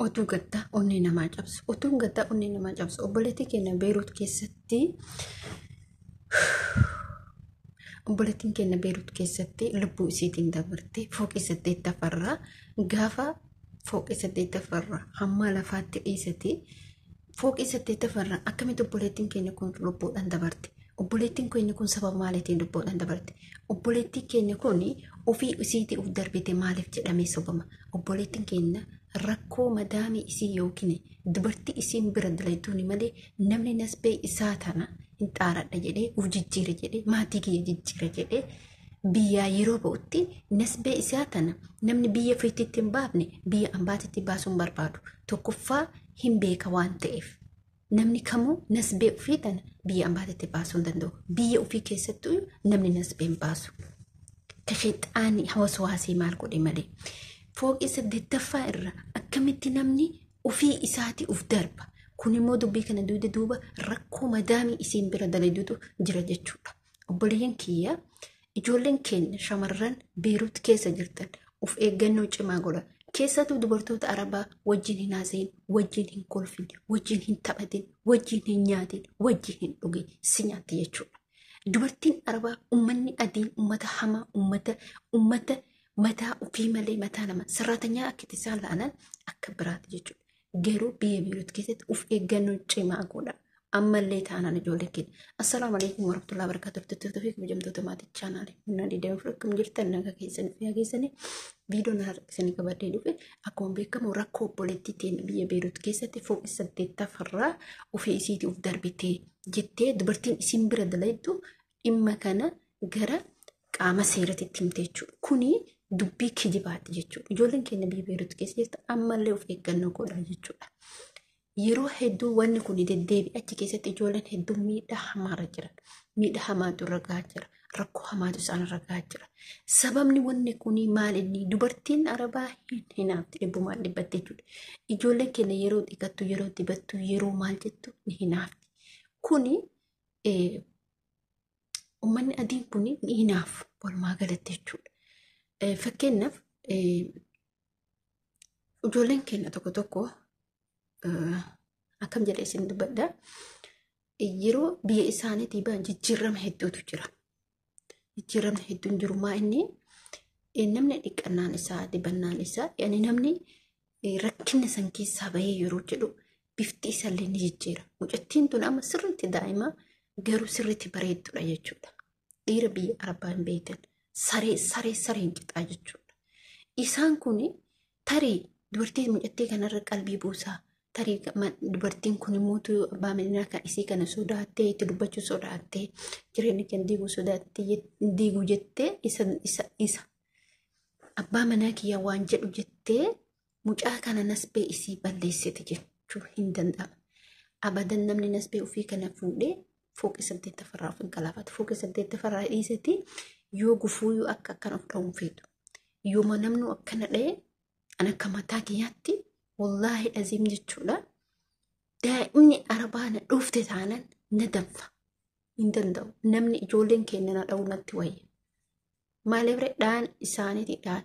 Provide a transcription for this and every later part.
Otuu gaddaa onnee namaa cabsu. Otuun gaddaa onnee namaa cabsu. Obboleettii keenya Beeruut keessatti obboleettiin keenya Beeruut keessatti lubbuu isiitiin dabarte fooqii 8 gaafa fooqii 8 hamma lafaatti dhiisati fooqii 8 akkamitti obboleettiin keenya kun lubbuudhaan dabarte. Obboleettiin keenya kun sababa maaliitiin lubbuudhaan dabarte. Obboleettiin keenya kun ofii isiitii uf darbite maaliif jedhamee sobama. Obboleettiin keenya rakkoo madaamii isii yookiin dubartii isiin bira dalaytuuni malee namni nasbee isaa tana hin xaaradha jedhee uf jijjiira jedhee maatii kiyya jijjiira jedhee biyyaa yeroo ba'utti nasbee isaa tana namni biyya fiititti hin baafne biyya ambaatitti baasuun barbaadu tokkoffaa hin beeka waan ta'eef namni kamuu nasbee ofii tana biyya ambaatitti baasuu hin danda'u biyya ofii keessattuu namni nasbee hin baasu kasheexaanii hawaswaasii maal godhe malee. Fooqii 8 irra akkamitti namni ofii isaatii uf darba. Kun immoo dubbii kana duuba rakkoo madaamii isiin bira dalaydutu jira jechuudha. Obboleeyyan kiyya ijoolleen keenya shamarran Beeruut keessa jirtan of eeggannoo cimaa godha. Keessattuu dubartoota Arabaa wajjin hin haasa'in, wajjin hin kolfin, wajjin hin taphatin, wajjin hin nyaatin, wajjin hin dhugin si nyaatti jechuudha. Dubartiin Arabaa ummanni adiin ummata hamaa ummata mataa ofii malee mataa nama sarratanyaa akkatti isaan la'anan akka biraati jechuudha. Garuu biyya Beeruut keessatti of eeggannoo cimaa godha. Ammallee taanaan ijoollee keenya. Assalaamu alaikum warahmatullahi wabarakatuh. Tuttuftuu fi kabajamtoota maatii chaanaalee. Humna diidamuu fi akkam jirtan nagaa keessanii fi hageessanii viidiyoo na harkisanii qabadee dhufe akkuma beekamu rakkoo obboleettii teenya biyya Beeruut keessatti fooqii 8 ofii isiitii uf darbitee jettee dubartiin isiin bira dalaytu dhimma kana gara qaama seeratitti himte jechuudha. Kuni dubbii kijibaati jechuudha. Ijoolleen keenya biyya Beeruut keessa jirtu ammallee of eeggannoo godha jechuudha. Yeroo hedduu wanni kun deddeebi'ee achi keessatti ijoolleen hedduu miidhaa hamaarra jiran. Miidhaa hamaatu irra gahaa jira. Rakkoo hamaatu isaan irra gahaa jira. Sababni wanni kun maal inni dubartiin Arabaa hin hinaafti dhibbumaan dhibbatte jechuudha. Ijoolleen keenya yeroo dhiqattu, yeroo dibattu, yeroo maal jettu ni hinaafti. Kuni ummanni adiin kun ni hinaaf walumaa galatti jechuudha. Fakkeenyaaf ijoolleen keenya tokko akkam jedhee isin dubbadha. Yeroo biyya isaaniitii ba'an jijjiirama hedduutu jira. Jijjiiramni hedduun jiru maa inni namni dhiqannaan isaa dibannaan isaa namni rakkina san keessaa bahee yeroo jedhu bifti isaallee ni jijjiira. Mucattiin tun amma sirriitti daa'ima garuu sirriitti bareeddudha jechuudha. Dhiira biyya Arabaa hin beektan sareen qixaa jechuudha. Isaan kun tarii dubartii mucattii kanarra qalbii buusaa. Tarii dubartiin kun immoo abbaa manaa kan isii kana sodaattee itti dubbachuu sodaattee jireenya kan diiguu sodaattee diiguu jettee isa abbaa manaa kiyyaa waan jedhu jettee mucaa kana nasbee isii balleessite jechuu hin danda'amu. Abadan namni nasbee ofii kana fuudhee fooqii 8 of hin galaafatu. Fooqii 8 dhiisati yoo gufuu akka akkana of dha'uun feetu. Yooma namnu akkana dha'e an akka mataa kiyyaatti wallahi aziim jechuudha. Daa'imni Arabaa na dhufte taanan na danfa. Hin danda'u. Namni ijoolleen keenya na dha'u natti wayya. Maaliif dhaan isaaniiti dhaan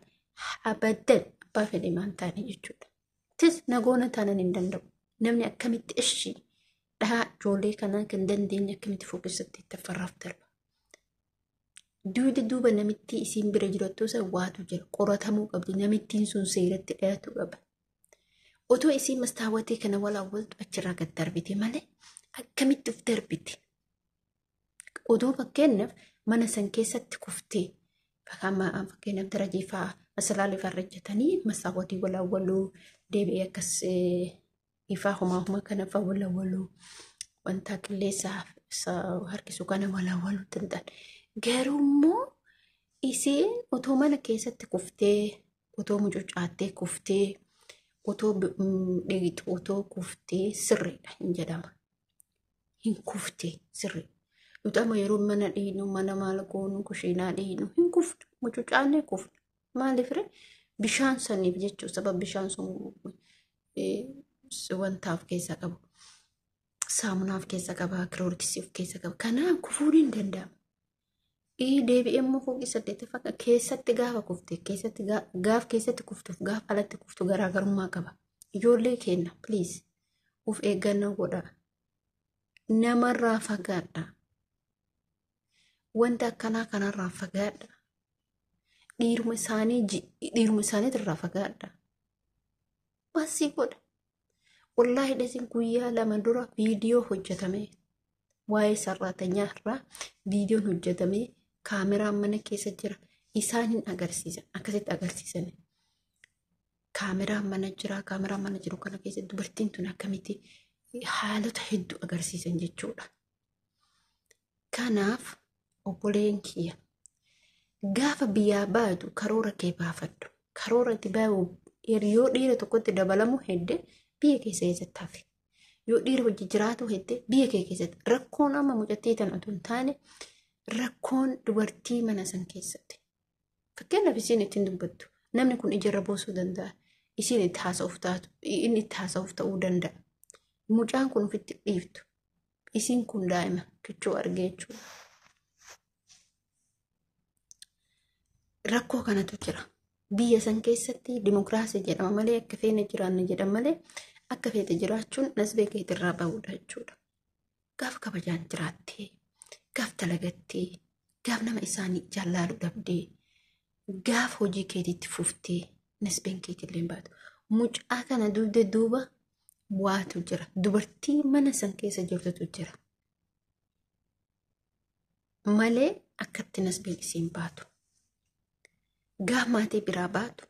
abadan abbaa fedhe maan taane jechuudha. Tis nagoona taanan hin danda'u. Namni akkamitti ishii dhaa ijoollee kanaa kan dandeenye akkamitti fooqii 8 darba. Duuba namitti isiin bira jirattuu san waatu jira. Qoratamuu qabdi. Namittiin sun seeratti dhiyaatu qaba. Otoo isiin mastaawwatii kana walaawwaltu achirraa gad darbite malee akkamitti uf darbite. Odoo fakkeenyaaf mana san keessatti kuftee fakkeenyaaf darajii fa'aa masalaalee fa'aa hojjetanii mastaawwatii walaawwaluu deebi'ee akkas ifaa homaa kana fa'aa walaawwaluu wanta qilleessaa harkisuu kana walaawwaluu danda'an. Garuu immoo isiin otoo mana keessatti kuftee otoo mucucaattee kuftee otoo dheegitu otoo kuftee sirriidha hin jedhama. Hin kuftee sirrii. Utama yeroo mana dhiinu mana maal goonu kushiinaa dhiinu hin kuftu mucucaannee kuftu. Maaliif bishaan saniif jechuun sababa bishaan sun wantaaf keessa qabu. Saamunaaf keessa qaba, kiroorkisiif keessa qaba. Kanaaf kufuun hin danda'amu. Deebi'ee immoo fooqii 8 keessatti gaafa kufte keessatti gaaf keessatti kuftuuf gaaf alatti kuftu garaagarummaa qaba. ijoollee keenya please of eeggannoo godhaa. Namarraa fagaadhaa. Wanta akkanaa kanarraa fagaadhaa. Dhiiruma isaaniitirraa fagaadhaa. Maasii godha. Wallaahi dhasin guyyaa 2 dura viidiyoo hojjetame. Waa'ee sarraatanii irraa viidiyoon hojjetame kaameraan mana keessa jira. Isaan hin agarsiisan. Akkasitti agarsiisan. Kaameraan mana jiru kana keessa dubartiin tun akkamitti haalota hedduu agarsiisan jechuudha. Kanaaf obboleen kiyya gaafa biyyaa baatu karoora kee baafadhu. Karoora itti baay'u yoo dhiira tokkotti dabalamu hedde biyya keessa eessatti hafe. Yoo dhiira hojii jiraatu hedde biyya kee keessatti rakkoon amma mucattii tan otoo hin taane rakkoon dubartii mana san keessatti. Fakkeenyaaf isiin ittiin dubbattu namni kun ijarra boosuu danda'a. Isiin itti haasa'uuf ta'uu danda'a. Mucaan kun ofitti dhiiftu. Isiin kun daa'ima kichuu argee jechuudha. Rakkoo kanatu jira. Biyya san keessatti dimokiraasii jedhama malee akka feene jiraanne jedhama malee akka feete jiraachuun nasbee keetirraa ba'uudha jechuudha. Gaaf kabajaan jiraattee, gaaf dalagattee, gaaf nama isaanii jaallaluu dhabdee, gaaf hojii keetiitti fuftee nasbeen keetillee baatu. Mucaa kana duuba waatu jira. Dubartii mana san keessa jirtutu jira. Malee akkatti nasbeen isiin baatu. Gaaf maatii biraa baatu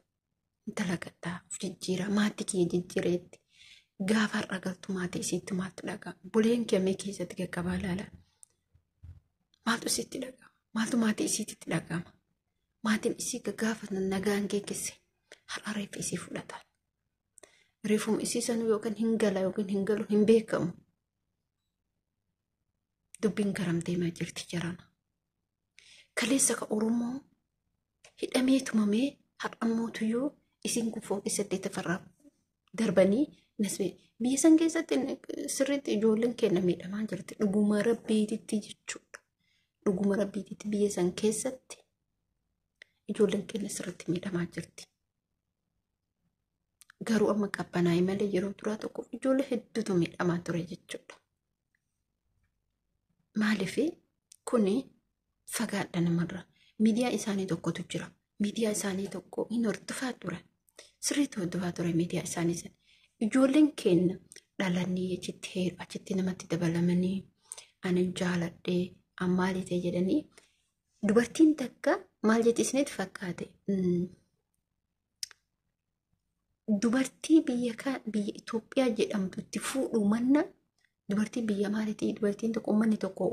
dalagadhaa of jijjiira. Maatii kiyya jijjiireetti. Gaaf har'a galtu maatii isiitti maaltu dhaga'ama? Buleen kiyamee keessatti qaqqabaa laala. Maaltu isiitti dhaga'ama? Maaltu maatii isiitti dhaga'ama? Maatiin isii gaafa nagaan geesse har'a reeffa isii fudhatan. Reeffuma isii sanuu yookaan hin gala yookaan hin galu hin beekamu. Dubbiin garamtee maa jirti jarana. Kaleessa ka Oromoo hidhamee tumamee har'ammootuyyuu isiin kun fooqii 8 darbanii nasbee biyya san keessatti sirriitti ijoolleen keenya miidhamaa jirti. Dhuguma rabbiititti jechuudha. Dhuguma rabbiititti biyya san keessatti ijoolleen keenya sirriitti miidhamaa jirti. Garuu amma qabbanaa'e malee yeroo turaa tokko ijoollee hedduutu miidhamaa ture jechuudha. Maaliif kuni fagaadha namarraa. Miidiyaa isaanii tokkotu jira. Miidiyaa isaanii tokko hin hordofaa ture. Sirriitti hordofaa ture miidiyaa isaanii sana. Ijoolleen keenya dhalanii achitti namatti dabalamanii ani jaaladhee ammaali ta'e jedhanii dubartiin takka maal jetti isinitti fakkaate? Dubartii biyya Itoophiyaa jedhamtu itti fuudhu manna dubartii biyya maalitii? Dubartiin tokko uummanni tokko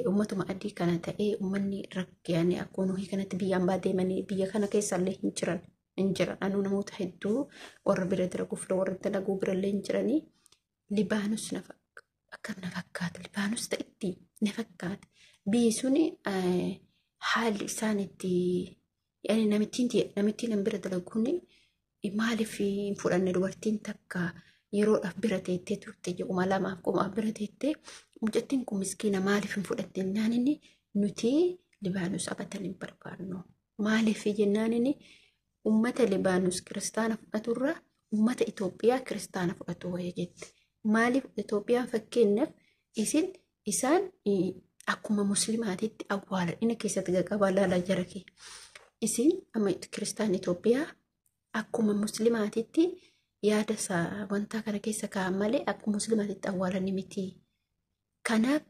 uummatuma adii kana ta'ee uummanni rakkoo akkuma nuyi kanatti biyyaan baadeemanii biyya kana keessallee hin jiran. Anuu namoota hedduu warra bira dalaguuf warra dalaguu birallee hin jiranii. Libaanus akka na fakkaata. Libaanus ta'itti na fakkaata. Biyyi suni haalli isaan itti namittiin an bira dalaguun maaliif hin fudhanne dubartiin takka yeroodhaaf bira teettee turte jedhuma 2 bira teettee mucattiin kun miskiina maaliif hin fudhatte jennaan inni nuti Libaanus abatan hin barbaannu. Maaliif jennaan inni ummata Libaanus kiristaana fudhaturra ummata Itoophiyaa kiristaana fudhatu wayya jette. Maaliif Itoophiyaan fakkeenyaaf isaan akkuma muslimaatitti awwaalan inni keessatti qaqqabaa laalaa jira kee. Isin amma kiristaan Itoophiyaa akkuma muslimaatitti yaada wanta kana keessa kaa'an malee akkuma muslimaatitti awwaalan miti. Kanaaf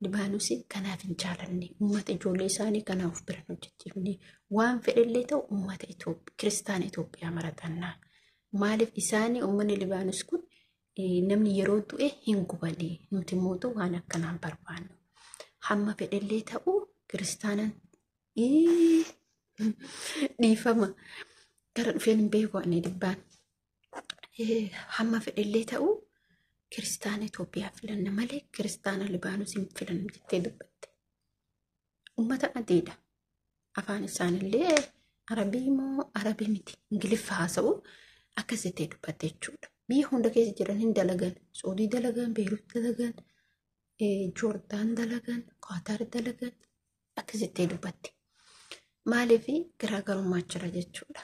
Libaanusii kanaaf hin jaalanne uummata ijoollee isaanii kanaaf biran hojjechiifne waan fedhellee ta'u uummata kiristaan Itoophiyaa maratannaa. Maaliif isaanii uummanni Libaanus kun namni yeroo du'e hin gubanii nuti mootu waan akkanaan barbaannu. Hamma fedhellee ta'u kiristaanan dhiifama gara dhufeen hin beeku ani dibbaan. Hamma fedhellee ta'u kiristaana Itoophiyaa filanna malee kiristaana Libaanus hin filanna jettee dubbatte. Uummata adiidha. Afaan isaanillee Arabii moo Arabii miti Ingiliffa haasa'u akkas jettee dubbatte jechuudha. Biyya hunda keessa jiran hin dalagan. Saudii dalagan, Beirut dalagan, Joordaan dalagan, Qatar dalagan akkas jettee dubbatte. Maaliif garaagarummaa jira jechuudha.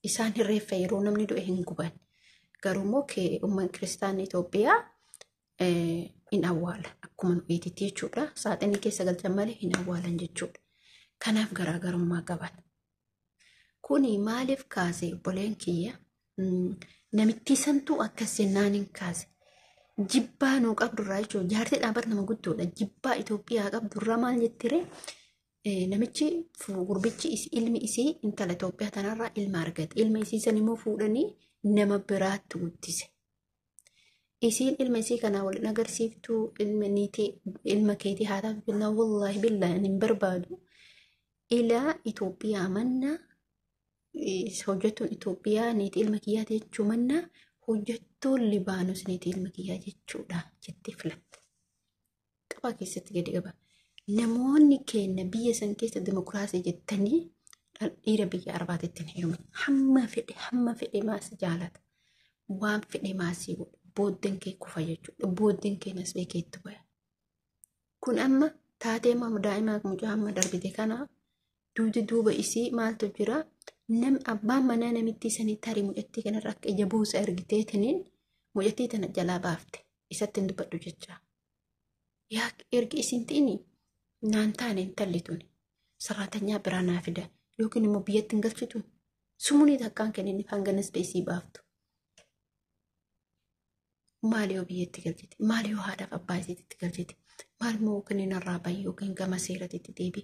isaan hirreeffa yeroo namni du'e hin guban. Garuu immoo uummanni kiristaanaa Itoophiyaa hin awwaalan akkuma nu eetitti jechuudha. Saaxinii keessa galchan malee hin awwaalan jechuudha. Kanaaf garaagarummaa qaban. Kuni maaliif kaase obboleen kiyya namitti santuu akkas jennaan hin kaase. Jibbaa nuu qabdurraa jechuudha. Jaartii dhaabbata nama guddoodha. Jibbaa Itoophiyaa qabdurraa maal jettiree namichi gurbichi ilmi isii intala Itoophiyaa tanarraa ilma argate. Ilma isii san immoo fuudhanii nama biraatti guddise. Isiin ilma isii kanaa waliin agarsiiftuu ilma keetii haa taatu bilaa wallaahi bilaa hin barbaadu. Ilaa Itoophiyaa manna hojjettuun Itoophiyaa niiti ilma kiyyaa jechuu manna hojjettuun Libaanos niiti ilma kiyyaa jechuudha jettee filatte. Qabaa keessatti gadi qaba. Namoonni keenya biyya san keessa dimokiraasii jettanii dhiira biyya Arabaatitti hin heerumin. Hamma fedhe maas jaalata. Waan fedhe maasii godha. Booddeen kee kufa jechuudha. Booddeen keenyas beekeetti baya. Kun amma taatee daa'imaa mucaa amma darbite kana duuba isii maaltu jira? Abbaan manaa namitti sanii tarii mucattii kanarra akka ija buusa ergiteetiniin mucattii tana jalaa baafte. Isatti hin dubbadhu jechaa. Yaa ergi isin ta'ini naan taane hin tallituni. Saraatanyaa biraa naa fida. Yookiin immoo biyyatti hin galchitu. Sumuunii takkaan kenninni hanganas beesii baaftu. Maali yoo biyyatti galchite? Maali yoo haadhaaf abbaa isiitti galchite? Maali immoo kanneen irraa baay'ee yookiin gama seeratitti deebi?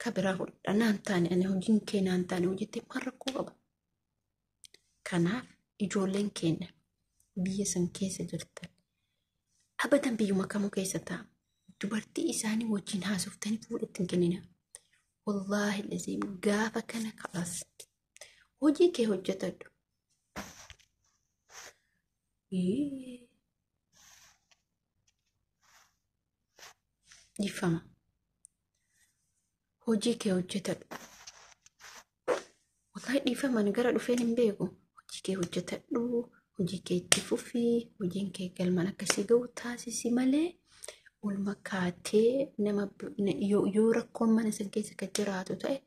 Kabiraa godha naan taane ani hojiin kee naan taane hojjette maal rakkoo qaba? Kanaaf ijoolleen keenya biyya san keessa jirtan abadan biyyuma kamuu keessa ta'a. Dubartii isaanii wajjin haasoftanii fuudhatti hin kennina. Wallaahi laziim gaafa kana kalas hojii kee hojjetadhu. Difama. Hojii kee hojjetadhu. Wallaahi dhiifaman gara dhufeen hin beeku. Hojii kee hojjetadhu. Hojii kee itti fufii. Hojiin kee galman akkasii ga'u taasisi malee olma kaatee nama yoo rakkoon mana san keessa kan jiraatu ta'e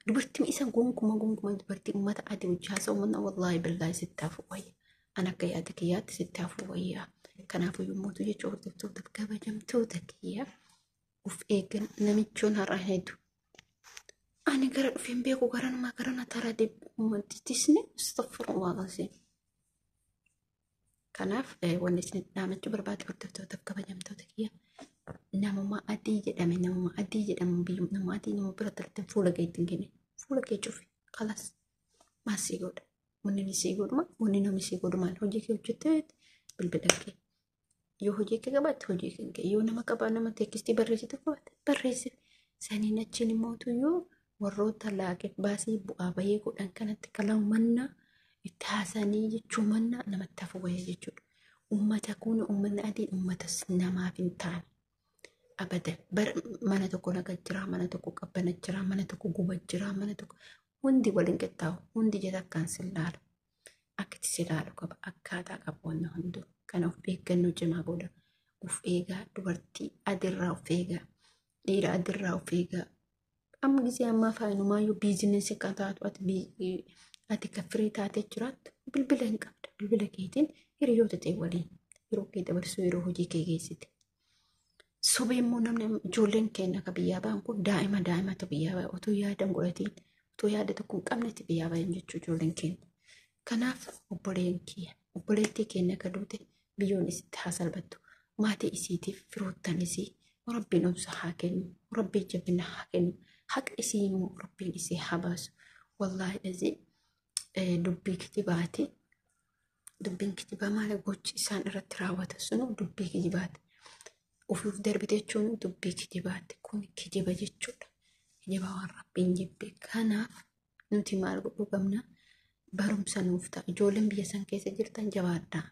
dubartiin isa gonkumaa dubartii uummata adii hojjaasa uummanna wallaahi billaahi sitti hafu wayya. Ana akka yaada kiyyaatti sitti hafu wayyaa. Kanaafuu yommuutu jechuun hordoftoota kabajamtoota kiyyaa of eeggan namichoon har'a hedduu. Ani gara dhufeen beeku garanumaa garana taraa deebi'uumattisne astaghfirullah alazim. Kanaaf wanni isin dhaamachuu barbaade hordoftoota kabajamtoota kiyyaa. Namummaa adii jedhame namummaa adii jedhamu biyyuma namummaa adii nama bira tartiin fuula kee ittiin kenne fuula kee cufi kalas maasii godha. Wanni nisii godhuma wanni namni sii godhumaan hojii kee hojjettee bilbila kee. Yoo hojii kee qabaatte hojii kee yoo nama qabaa nama teekistii barreessite qabaatte barreesse saniin achiin immoo yoo warroota laaqeef baasii bu'aa bahee godhan kanatti kalaamannaa itti haasanii jechuu mannaa namatti hafu wayya jechuudha. Uummata kun uummanni adiin uummatas namaaf hin taane. Abadan mana tokko naga jira mana tokko qabbana jira mana tokko guba jira mana tokko hundi waliin qixxaawu hundi jedha akkaan silaalu. Akkati silaalu qaba akkaataa qabu wanna hundu. Kana of eeggannoo cimaa godha. Of eegaa dubartii adirraa of eegaa dhiira adirraa of eegaa. Amma gisee ammaa faayinumaayuu biizinesi kan taatu ati kaffirii taatee jiraattu bilbila hin qabda. Bilbila keetiin hiriyoota ta'e waliin yeroo kee dabarsuu yeroo hojii kee geessite. Sobee immoo namni ijoolleen keenya akka biyyaa ba'an kun daa'imatu biyyaa ba'a otoo yaadan godhatiin otoo yaada tokko hin qabnetti biyyaa ba'an jechuu ijoolleen keenya. Kanaaf obboleettii keenya akka duute biyyoon isitti haa salphattu. Maatii isiitiif firoottan isii rabbiin obsa haa kennu. Rabbiin jabina haa kennu. Haqa isii immoo rabbiin isii haa baasu. Wallaahi dhazii dubbii kijibaati. Dubbiin kijibaa maali gochi isaan irratti raawwatan sunu dubbii kijibaati. Ufuuf darbite jechuun dubbii kijibaati. Kun kijiba jechuudha. Kijiba waan rabbiin jibbe. Kanaaf nuti maal godhuu qabna? Barumsa nuuf ta'a. Ijoolleen biyya san keessa jirtan jabaadhaa.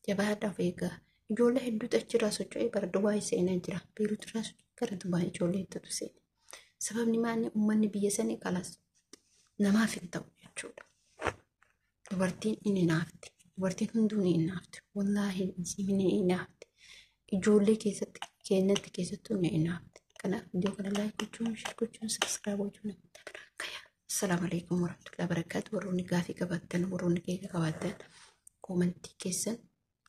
Jabaadhaa of eegaa. Ijoollee hedduutu achirraa socho'ee bara Dubaay seenaa jira. Beeruutirraa gara Dubaay ijoollee hedduutu seena. Sababni maali uummanni biyya sanii kalas namaaf hin ta'u jechuudha. Dubartiin inni naafti. Dubartiin hunduu ni naafti. Wallaahi ni naafti. Ijoollee keessatti keenyatti keessattuu ni naafti. Kanaaf iddoo kana laayik gochuun, share gochuun, sabiskiraayib gochuun Assalamu alaikum warahmatullahi wabarakatuh. Warroonni gaafii qabaattan, warroonni keeka qabaattan, koomentii keessan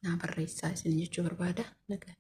naa barreessaa isin jechuu barbaada. Nagaa.